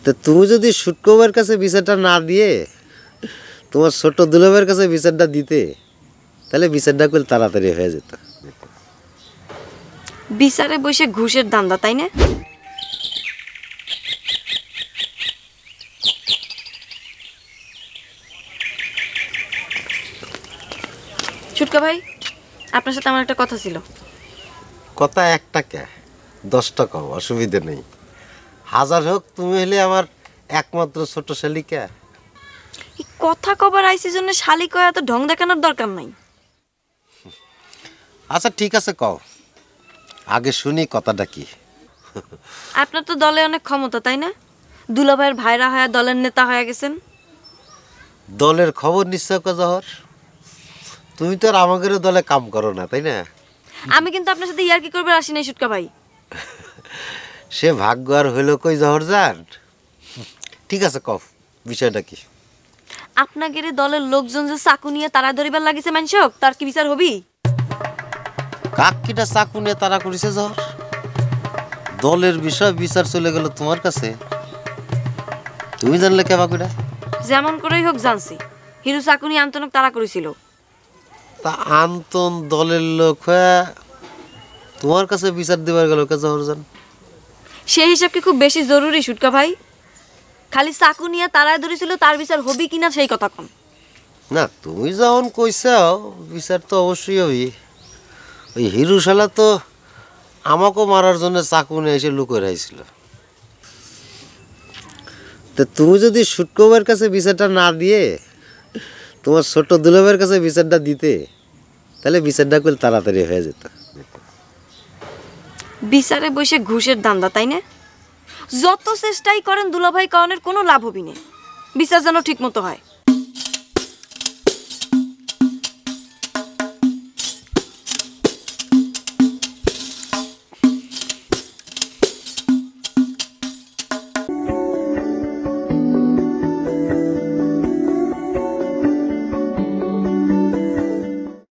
তো তুমি যদি সুটকোবার কাছে বিচারটা না দিয়ে তোমার ছোট দুলাভাইয়ের কাছে বিচারটা দিতে, তাহলে বিচারটা করলে তাড়াতাড়ি হয়ে যেত। বিচারে বসে ঘুষের দান্দা, তাই না? ছুটকা ভাই, আপনার সাথে আমার একটা কথা ছিল। কথা একটা কে 10টা কম, অসুবিধে নেই। হাজার হোক, তুমি হলে আমার একমাত্র ছোট শালিকা। এই কথা কবার আইসি জন্য শালি কয়া এত ঢং দেখানোর দরকার নাই। আচ্ছা ঠিক আছে, কও, আগে শুনি কথাটা কি। আপনার তো দলে অনেক ক্ষমতা, তাই না? দুলাভাইয়ের ভাইরা হয়ে দলের নেতা হয়ে গেছেন। দলের খবর নিশ্চয় জহর, তুমি তো আর আমাদের দলে কাম করো না, তাই না? আমি কিন্তু আপনার সাথে ইয়ার কি করবে আসি নাই ছুটকা ভাই। সে ভাগ্য আর হইল কই জহর যান। ঠিক আছে, কও বিষয়টা কি। আপনাদের দলের লোকজন যে চাকু নিয়ে তারা ধরিবার লাগিছে মানসক, তার কি বিচার হবি? কাক কিটা চাকু নিয়ে তারা করেছে জহর? দলের বিষয় বিচার চলে গেল তোমার কাছে, তুমি জানলে কেবা কইরা? যেমন করেই হোক জানছি, হিরু চাকু নিয়ে আন্তনক তারা করেছিল। তা আন্তন দলের লোক হয়ে তোমার কাছে বিচার দিবার গেল কে জহর যান? সেই হিসাব কি খুব বেশি জরুরি ছুটকা ভাই? খালি চাকু নিয়ে তারায় ধরেছিল, তার বিচার হবি কিনা সেই কথা কম। না, তুমি যখন কইসাও বিচার তো অবশ্যই হবি। ওই হিরু শালা তো আমাকেও মারার জন্য চাকু নিয়ে এসে লুকোয় রাখছিল। তো তুমি যদি সুটকোবার কাছে বিচারটা না দিয়ে তোমার ছোট দুলাভাইয়ের কাছে বিচারটা দিতে, তাহলে বিচারটা করলে তাড়াতাড়ি হয়ে যেত। বিচারে বসে ঘুষের দান্দা, তাই না? যত চেষ্টাই করেন দুলাভাই কারণের কোনো লাভ হবি না, বিচার যেন ঠিক মতো হয়।